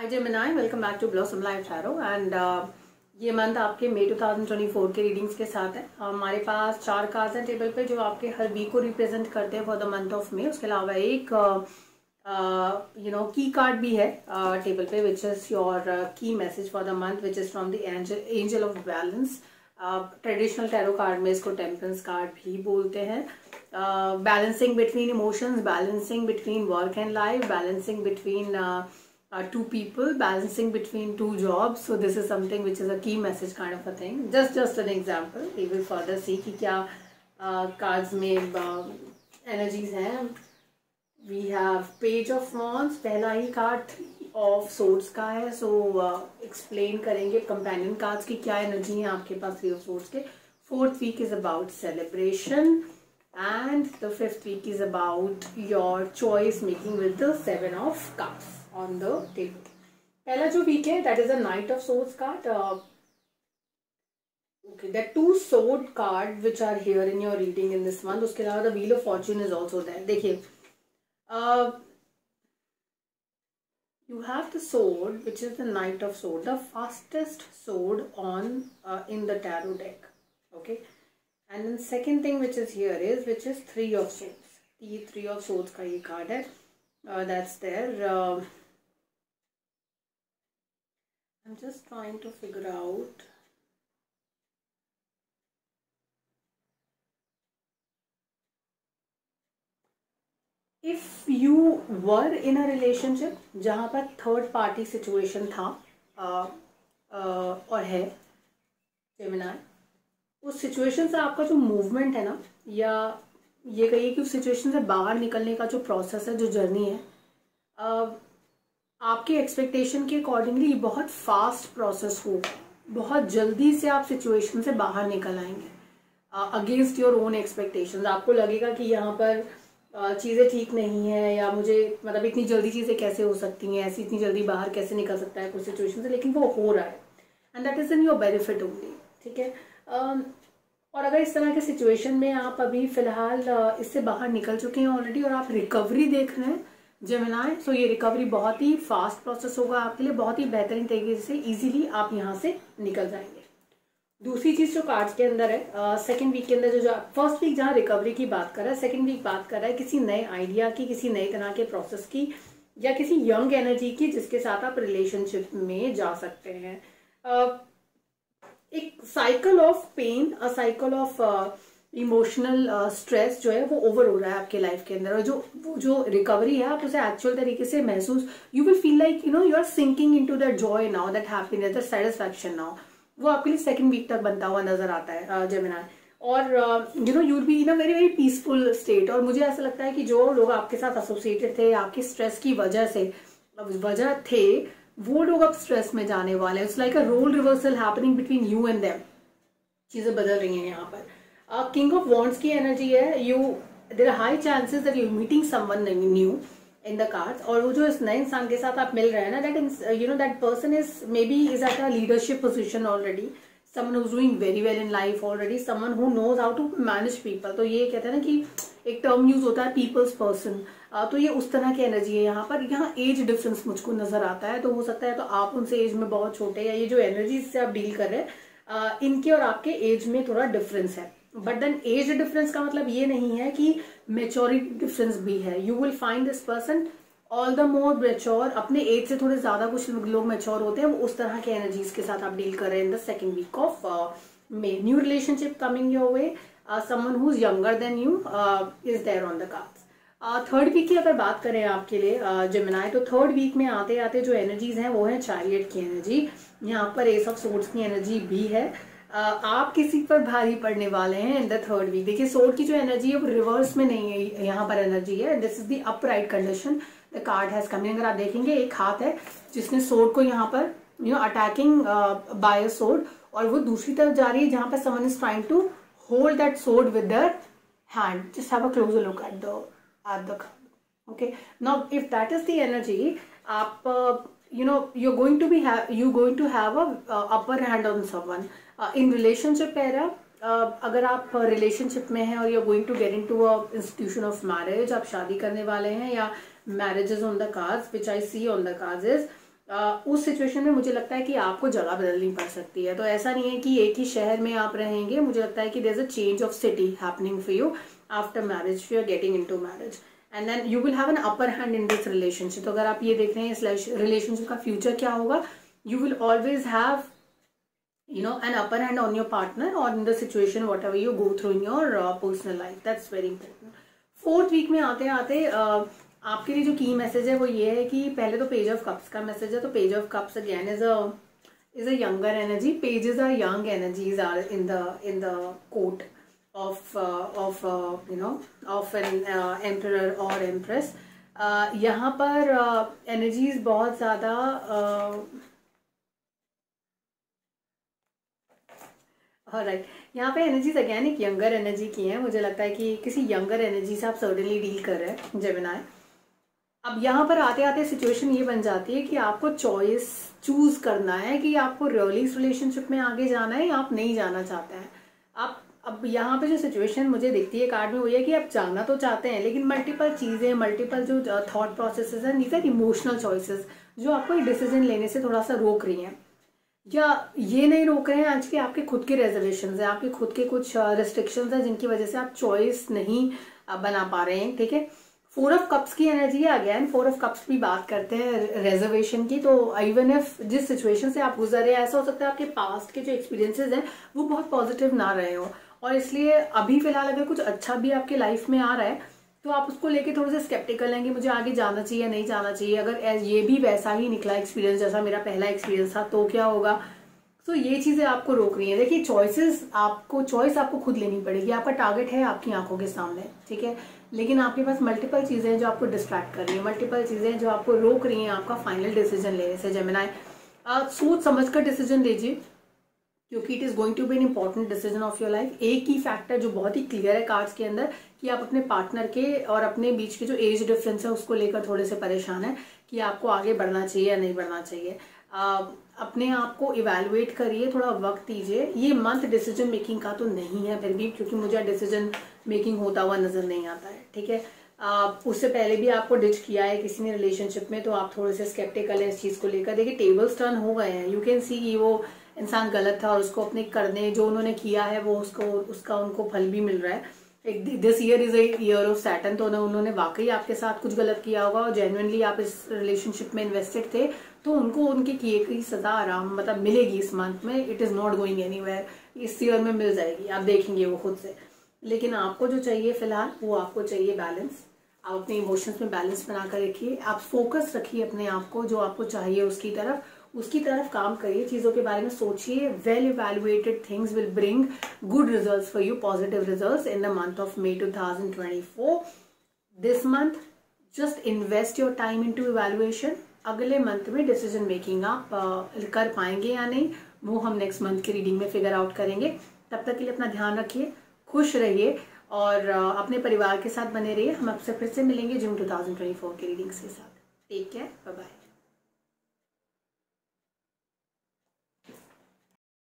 Hi Gemini, welcome back to Blossom Life Tarot and ये month आपके मई 2024 के रीडिंग्स के साथ है। हमारे पास 4 कार्ड्स हैं टेबल पे जो आपके हर वीक को रिप्रेजेंट करते हैं for the month of May. उसके अलावा एक की कार्ड भी है टेबल पे which is your key message for the month which is from the angel of balance. Traditional tarot card में इसको टेम्परेंस कार्ड भी बोलते हैं। Balancing between emotions, balancing between work and life, balancing between two people, balancing between two jobs. So this is something which is a key message kind of a thing. Just an example. We will further see कि क्या cards में energies हैं. We have Page of Wands. पहला ही card of Swords का है. So explain करेंगे companion cards की क्या energy है आपके पास 3 of Swords के. 4th week is about celebration. And the 5th week is about your choice making with the 7 of Cups on the table. पहला जो वीक है that is a Knight of Swords card. Okay, the 2 sword card which are here in your reading in this month. उसके अलावा the Wheel of Fortune is also there. देखिए, you have the sword which is the Knight of Sword, the fastest sword on in the tarot deck. Okay, and then second thing which is here is which is 3 of Swords. ये 3 of Swords का ये card है. That's there. I'm just trying to figure out if you were in a relationship जहाँ पर third party situation था और है Gemini, उस सिचुएशन से आपका जो मूवमेंट है ना, या ये कहिए कि उस सिचुएशन से बाहर निकलने का जो प्रोसेस है, जो जर्नी है, आपके एक्सपेक्टेशन के अकॉर्डिंगली बहुत फास्ट प्रोसेस होगा. बहुत जल्दी से आप सिचुएशन से बाहर निकल आएंगे अगेंस्ट योर ओन एक्सपेक्टेशंस. आपको लगेगा कि यहाँ पर चीज़ें ठीक नहीं है, या मुझे मतलब इतनी जल्दी चीज़ें कैसे हो सकती हैं, ऐसी इतनी जल्दी बाहर कैसे निकल सकता है कुछ सिचुएशन से, लेकिन वो हो रहा है and that is in your benefit only. ठीक है. और अगर इस तरह के सिचुएशन में आप अभी फिलहाल इससे बाहर निकल चुके हैं ऑलरेडी और आप रिकवरी देख रहे हैं जेमिनी, सो ये रिकवरी बहुत ही फास्ट प्रोसेस होगा आपके लिए. बहुत ही बेहतरीन तरीके से इजीली आप यहाँ से निकल जाएंगे. दूसरी चीज जो कार्ड्स के अंदर है, सेकंड वीक के अंदर जो फर्स्ट वीक जहाँ रिकवरी की बात कर रहा है, सेकंड वीक बात कर रहा है किसी नए आइडिया की, किसी नए तरह के प्रोसेस की, या किसी यंग एनर्जी की जिसके साथ आप रिलेशनशिप में जा सकते हैं. एक cycle of pain, a cycle of emotional stress जो है वो ओवर हो रहा है आपके लाइफ के अंदर, और जो रिकवरी है आप उसे एक्चुअल तरीके से महसूस, you will feel like you are sinking into that joy now, that happiness, that satisfaction now. वो आपके लिए सेकंड वीक तक बनता हुआ नजर आता है जेमिनी. और you will be in a very very peaceful state. और मुझे ऐसा लगता है कि जो लोग आपके साथ एसोसिएटेड थे, आपके स्ट्रेस की वजह थे, वो लोग अब स्ट्रेस में जाने वाले हैं. It's like a role reversal happening between you and them. चीजें बदल रही हैं यहाँ पर. किंग ऑफ वॉन्ड्स की एनर्जी है. There are high chances that you meeting someone new in the cards. और वो जो इस नए इंसान के साथ आप मिल रहे हैं ना, that person is maybe is at a leadership position already, someone who is doing very well in life already, someone who knows how to manage people. तो ये कहते हैं ना कि एक टर्म यूज होता है पीपल्स पर्सन, तो ये उस तरह की एनर्जी है यहाँ पर. यहाँ एज डिफरेंस मुझको नजर आता है, तो हो सकता है तो आप उनसे एज में बहुत छोटे, या ये जो एनर्जी से आप डील कर रहे हैं इनके और आपके एज में थोड़ा डिफरेंस है. बट देन एज डिफरेंस का मतलब ये नहीं है कि मेच्योरिटी डिफरेंस भी है. You will find this person all the more mature. अपने एज से थोड़े ज्यादा कुछ लोग मेच्योर होते हैं, वो उस तरह के एनर्जीज के साथ आप डील कर रहे हैं in the second week of May. New relationship coming your way, someone who is younger than you is there on the cards. Third week की अगर बात करें आपके लिए जेमिनी, तो थर्ड वीक में आते आते जो एनर्जीज हैं वो है चैरियट की एनर्जी. यहाँ पर एस ऑफ सोर्ड्स की एनर्जी भी है. आप किसी पर भारी पड़ने वाले हैं इन द थर्ड वीक. देखिए, सोर्ड की जो एनर्जी है वो रिवर्स में नहीं है, यहाँ पर एनर्जी है. This is the upright condition the card has coming. अगर आप देखेंगे एक हाथ है जिसने सोर्ड को यहाँ पर अटैकिंग बाय अ सोर्ड, और वो दूसरी तरफ जा रही है जहां पर someone is trying to hold that sword with their hand. Just have a closer look at the card. Okay, now if that is the energy, आप you're going to have a upper hand on someone in relationship era. अगर आप relationship में हैं और you're going to get into a institution of marriage, आप शादी करने वाले हैं, या marriages on the cards which I see on the cards is उस सिचुएशन में मुझे लगता है कि आपको जगह बदलनी पड़ सकती है। तो ऐसा नहीं है कि एक ही शहर में आप रहेंगे, मुझे लगता है कि there is a change of city happening for you after marriage, you are getting into marriage and then you will have an upper hand in this relationship. तो अगर आप ये देख रहे हैं इस रिलेशनशिप का फ्यूचर क्या होगा, you will always have an upper hand on your partner or in the situation whatever you go through in your personal life. That's very important. 4th week में आते आते आपके लिए जो की मैसेज है वो ये है कि पहले तो पेज ऑफ कप्स का मैसेज है। तो page of cups again is a younger energy. Pages are young energies are in the court of an emperor और एम्प्रेस. यहाँ पर एनर्जीज बहुत ज्यादा राइट. यहाँ पे एनर्जीज अगेन एक यंगर एनर्जी की है. मुझे लगता है कि किसी यंगर एनर्जी से आप सर्टेनली डील कर रहे हैं जेमिनाई. अब यहाँ पर आते आते सिचुएशन ये बन जाती है कि आपको चूज करना है कि आपको रियली इस रिलेशनशिप में आगे जाना है या आप नहीं जाना चाहते हैं. आप अब यहाँ पे जो सिचुएशन मुझे दिखती है कार्ड में वो ये कि आप जाना तो चाहते हैं लेकिन मल्टीपल चीजें, मल्टीपल जो थॉट प्रोसेसेस हैं, दीज आर इमोशनल चॉइसेस जो आपको एक डिसीजन लेने से थोड़ा सा रोक रही हैं. या ये नहीं रोक रहे हैं आज के आपके खुद के रेजर्वेशन है, आपके खुद के कुछ रिस्ट्रिक्शंस है जिनकी वजह से आप चॉइस नहीं बना पा रहे हैं. ठीक है. 4 ऑफ कप्स की एनर्जी है. अगेन 4 ऑफ कप्स भी बात करते हैं रेजर्वेशन की. तो इवन इफ जिस सिचुएशन से आप गुजर रहे हैं, ऐसा हो सकता है आपके पास्ट के जो एक्सपीरियंसेस हैं वो बहुत पॉजिटिव ना रहे हो और इसलिए अभी फिलहाल अगर कुछ अच्छा भी आपके लाइफ में आ रहा है तो आप उसको लेके थोड़े से स्केप्टिकल हैं कि मुझे आगे जाना चाहिए या नहीं जाना चाहिए. अगर ये भी वैसा ही निकला एक्सपीरियंस जैसा मेरा पहला एक्सपीरियंस था तो क्या होगा. तो ये चीजें आपको रोक रही हैं. देखिए चॉइस आपको खुद लेनी पड़ेगी. आपका टारगेट है आपकी आंखों के सामने. ठीक है. लेकिन आपके पास मल्टीपल चीजें हैं जो आपको डिस्ट्रैक्ट कर रही है, मल्टीपल चीजें जो आपको रोक रही हैं आपका फाइनल डिसीजन लेने से. जेमिनाई सोच समझ कर डिसीजन लीजिए क्योंकि it is going to be an important decision of your life. एक ही फैक्टर जो बहुत ही क्लियर है कार्ड्स के अंदर कि आप अपने पार्टनर के और अपने बीच के जो एज डिफरेंस है उसको लेकर थोड़े से परेशान है कि आपको आगे बढ़ना चाहिए या नहीं बढ़ना चाहिए. अपने आप को इवेलुएट करिए, थोड़ा वक्त दीजिए. ये मंथ डिसीजन मेकिंग का तो नहीं है फिर भी, क्योंकि मुझे डिसीजन मेकिंग होता हुआ नजर नहीं आता है. ठीक है. उससे पहले भी आपको डिच किया है किसी ने रिलेशनशिप में तो आप थोड़े से स्केप्टिकल है इस चीज को लेकर. देखिए टेबल्स टर्न हो गए हैं. यू कैन सी कि वो इंसान गलत था और उसको अपने करने जो उन्होंने किया है वो उसका उनको फल भी मिल रहा है. This year is a year of Saturn. तो उन्होंने वाकई आपके साथ कुछ गलत किया होगा और जेन्युइनली आप इस रिलेशनशिप में इन्वेस्टेड थे तो उनको उनके किए की सजा आराम मतलब मिलेगी इस मंथ में. It is not going anywhere. इस ईयर में मिल जाएगी, आप देखेंगे वो खुद से. लेकिन आपको जो चाहिए फिलहाल वो आपको चाहिए बैलेंस. आप अपने इमोशंस में बैलेंस बनाकर रखिए. आप फोकस रखिए अपने आप को जो आपको चाहिए उसकी तरफ काम करिए. चीजों के बारे में सोचिए. Well evaluated things will bring good results for you, positive results in the month of May 2024. This month just invest your time into evaluation. अगले मंथ में डिसीजन मेकिंग आप कर पाएंगे या नहीं वो हम नेक्स्ट मंथ की रीडिंग में फिगर आउट करेंगे. तब तक के लिए अपना ध्यान रखिए, खुश रहिए और अपने परिवार के साथ बने रहिए. हम आपसे फिर से मिलेंगे जून 2024 की रीडिंग्स के साथ. Take care, bye bye.